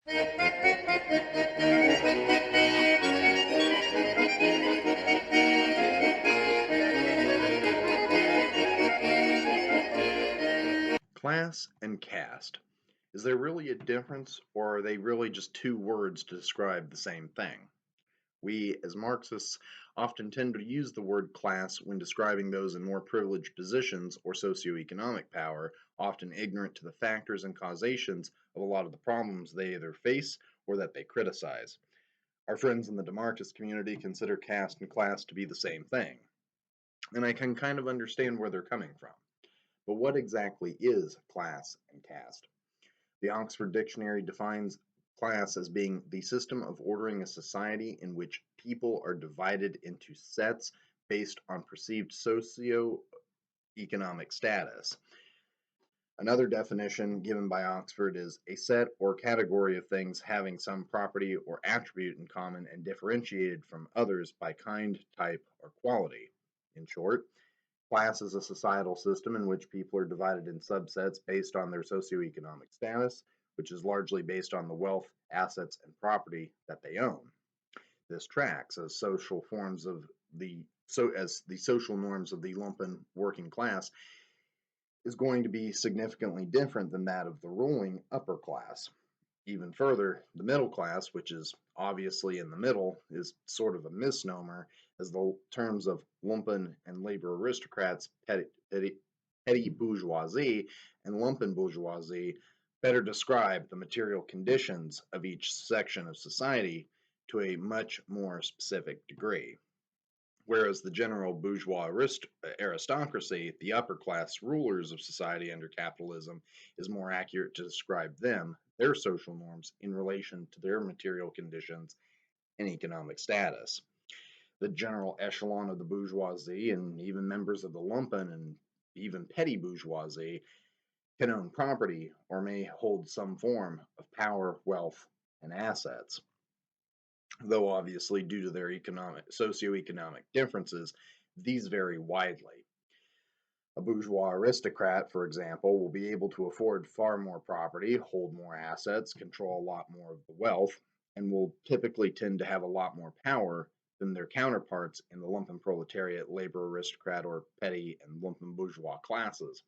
Class and caste. Is there really a difference, or are they really just two words to describe the same thing? We, as Marxists, often tend to use the word class when describing those in more privileged positions or socioeconomic power, often ignorant to the factors and causations of a lot of the problems they either face or that they criticize. Our friends in the Demarcus community consider caste and class to be the same thing, and I can kind of understand where they're coming from. But what exactly is class and caste? The Oxford Dictionary defines class as being the system of ordering a society in which people are divided into sets based on perceived socio-economic status. Another definition given by Oxford is a set or category of things having some property or attribute in common and differentiated from others by kind, type, or quality. In short, class is a societal system in which people are divided in subsets based on their socioeconomic status, which is largely based on the wealth, assets, and property that they own. This tracks as the social norms of the lumpen working class is going to be significantly different than that of the ruling upper class. Even further, the middle class, which is obviously in the middle, is sort of a misnomer, as the terms of lumpen and labor aristocrats, petty bourgeoisie, and lumpen bourgeoisie better describe the material conditions of each section of society to a much more specific degree. Whereas the general bourgeois aristocracy, the upper class rulers of society under capitalism, is more accurate to describe them, their social norms, in relation to their material conditions and economic status. The general echelon of the bourgeoisie and even members of the lumpen and even petty bourgeoisie can own property or may hold some form of power, wealth, and assets. Though obviously due to their socioeconomic differences, these vary widely. A bourgeois aristocrat, for example, will be able to afford far more property, hold more assets, control a lot more of the wealth, and will typically tend to have a lot more power than their counterparts in the lumpen proletariat, labor aristocrat, or petty and lumpen bourgeois classes.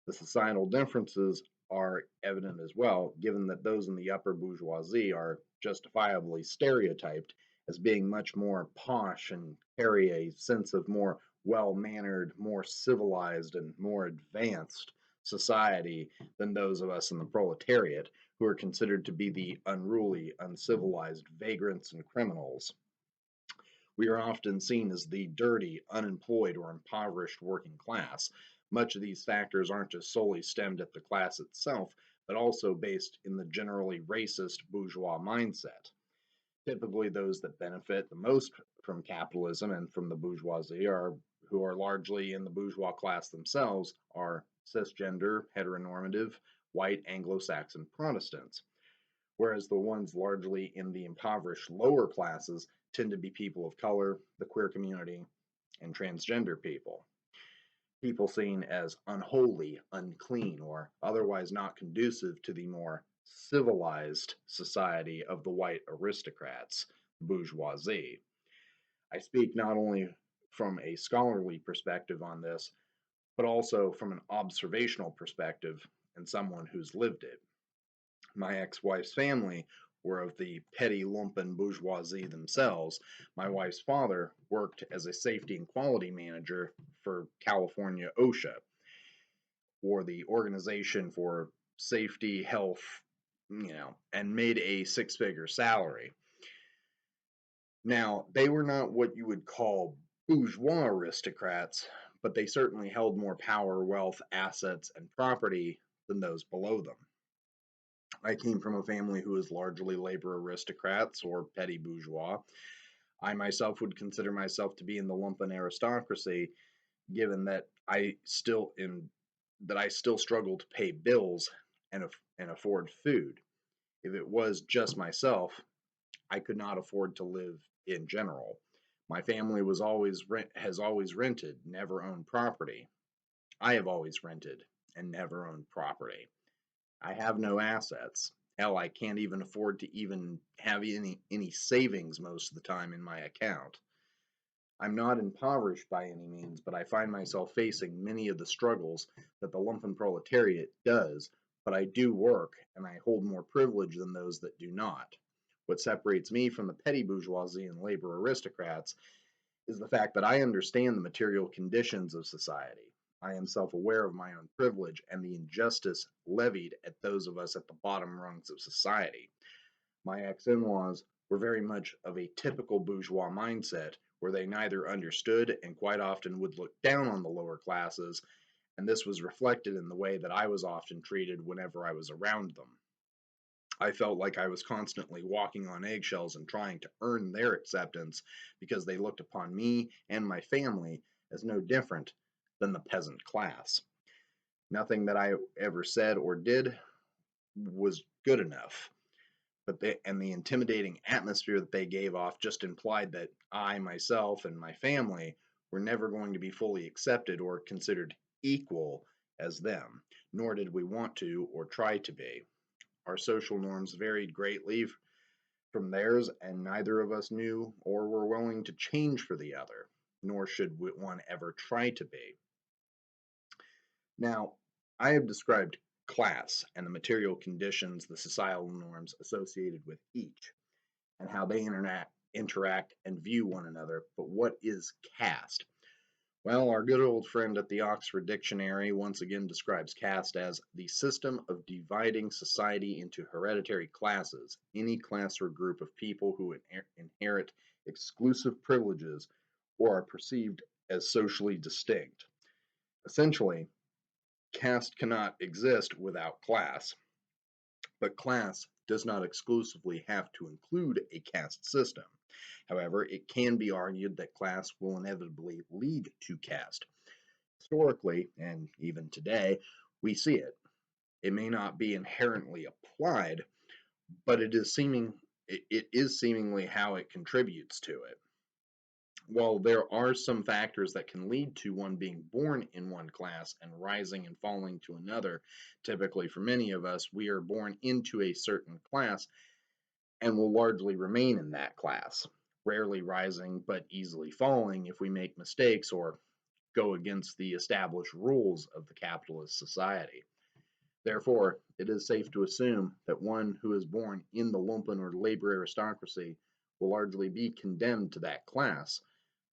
The societal differences are evident as well, given that those in the upper bourgeoisie are justifiably stereotyped as being much more posh and carry a sense of more well-mannered, more civilized, and more advanced society than those of us in the proletariat, who are considered to be the unruly, uncivilized vagrants and criminals. We are often seen as the dirty, unemployed, or impoverished working class. Much of these factors aren't just solely stemmed at the class itself, but also based in the generally racist bourgeois mindset. Typically, those that benefit the most from capitalism and from the bourgeoisie who are largely in the bourgeois class themselves are cisgender, heteronormative, white Anglo-Saxon Protestants, whereas the ones largely in the impoverished lower classes tend to be people of color, the queer community, and transgender people. People seen as unholy, unclean, or otherwise not conducive to the more civilized society of the white aristocrats, bourgeoisie. I speak not only from a scholarly perspective on this, but also from an observational perspective and someone who's lived it. My ex-wife's family were of the petty lumpen bourgeoisie themselves. My wife's father worked as a safety and quality manager for California OSHA, or the Organization for Safety, Health, and made a six-figure salary. Now, they were not what you would call bourgeois aristocrats, but they certainly held more power, wealth, assets, and property than those below them. I came from a family who is largely labor aristocrats or petty bourgeois. I myself would consider myself to be in the lumpen aristocracy, given that I still struggle to pay bills and afford food. If it was just myself, I could not afford to live in general. My family has always rented, never owned property. I have always rented and never owned property. I have no assets, Hell, I can't even afford to even have any savings most of the time in my account. I'm not impoverished by any means, but I find myself facing many of the struggles that the lumpen proletariat does, but I do work, and I hold more privilege than those that do not. What separates me from the petty bourgeoisie and labor aristocrats is the fact that I understand the material conditions of society. I am self-aware of my own privilege and the injustice levied at those of us at the bottom rungs of society. My ex-in-laws were very much of a typical bourgeois mindset, where they neither understood and quite often would look down on the lower classes, and this was reflected in the way that I was often treated whenever I was around them. I felt like I was constantly walking on eggshells and trying to earn their acceptance because they looked upon me and my family as no different than the peasant class. Nothing that I ever said or did was good enough. But the intimidating atmosphere that they gave off just implied that I, myself, and my family were never going to be fully accepted or considered equal as them, nor did we want to or try to be. Our social norms varied greatly from theirs, and neither of us knew or were willing to change for the other, nor should one ever try to be. Now, I have described class and the material conditions, the societal norms associated with each, and how they interact and view one another. But what is caste? Well, our good old friend at the Oxford Dictionary once again describes caste as the system of dividing society into hereditary classes, any class or group of people who inherit exclusive privileges or are perceived as socially distinct. Essentially, caste cannot exist without class, but class does not exclusively have to include a caste system. However, it can be argued that class will inevitably lead to caste. Historically, and even today, we see it. It may not be inherently applied, but it is seemingly how it contributes to it. While there are some factors that can lead to one being born in one class and rising and falling to another, typically for many of us, we are born into a certain class and will largely remain in that class, rarely rising but easily falling if we make mistakes or go against the established rules of the capitalist society. Therefore, it is safe to assume that one who is born in the lumpen or labor aristocracy will largely be condemned to that class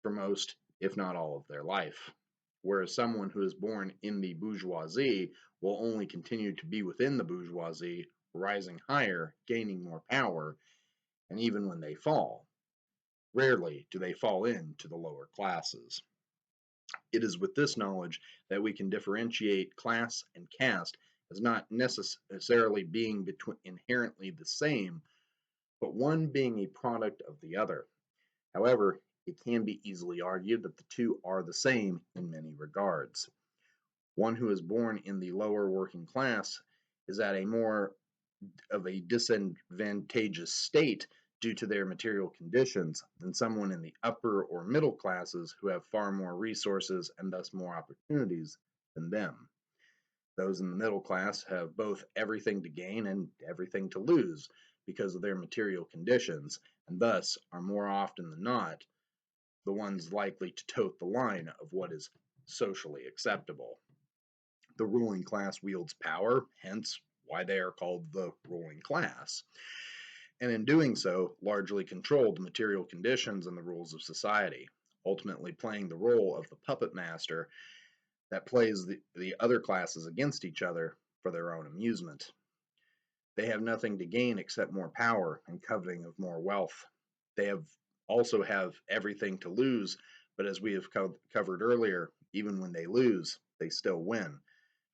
for most, if not all, of their life, whereas someone who is born in the bourgeoisie will only continue to be within the bourgeoisie, rising higher, gaining more power, and even when they fall, rarely do they fall into the lower classes. It is with this knowledge that we can differentiate class and caste as not necessarily being inherently the same, but one being a product of the other. However, it can be easily argued that the two are the same in many regards. One who is born in the lower working class is at a more of a disadvantageous state due to their material conditions than someone in the upper or middle classes who have far more resources and thus more opportunities than them. Those in the middle class have both everything to gain and everything to lose because of their material conditions, and thus are more often than not the ones likely to tote the line of what is socially acceptable. The ruling class wields power, hence why they are called the ruling class, and in doing so, largely control the material conditions and the rules of society, ultimately playing the role of the puppet master that plays the other classes against each other for their own amusement. They have nothing to gain except more power and coveting of more wealth. They also have everything to lose, but as we have covered earlier, even when they lose, they still win,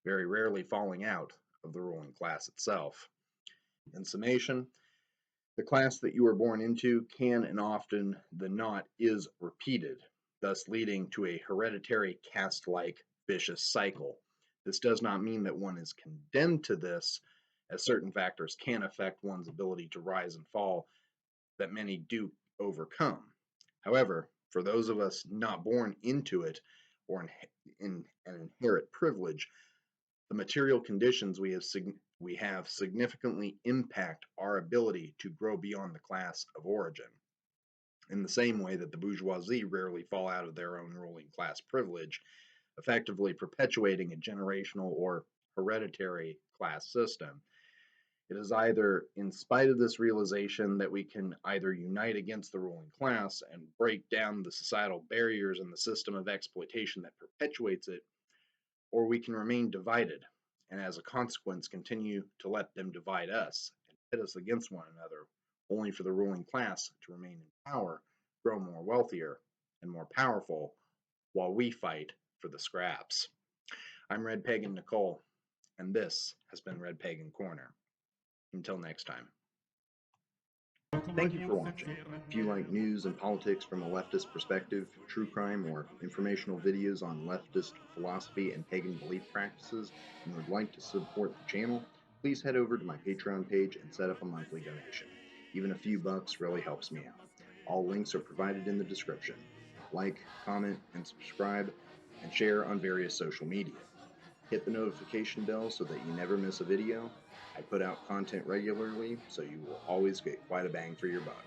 very rarely falling out of the ruling class itself. In summation, the class that you are born into can and often than not is repeated, thus leading to a hereditary caste-like vicious cycle. This does not mean that one is condemned to this, as certain factors can affect one's ability to rise and fall that many do overcome. However, for those of us not born into it or in an inherent privilege, the material conditions we have we have significantly impact our ability to grow beyond the class of origin. In the same way that the bourgeoisie rarely fall out of their own ruling class privilege, effectively perpetuating a generational or hereditary class system. It is either in spite of this realization that we can either unite against the ruling class and break down the societal barriers and the system of exploitation that perpetuates it, or we can remain divided and as a consequence continue to let them divide us and pit us against one another, only for the ruling class to remain in power, grow more wealthier and more powerful, while we fight for the scraps. I'm Red Pagan Nicole, and this has been Red Pagan Corner. Until next time. Thank you for watching. If you like news and politics from a leftist perspective, true crime, or informational videos on leftist philosophy and pagan belief practices, and would like to support the channel, please head over to my Patreon page and set up a monthly donation. Even a few bucks really helps me out. All links are provided in the description. Like, comment, and subscribe, and share on various social media. Hit the notification bell so that you never miss a video. I put out content regularly, so you will always get quite a bang for your buck.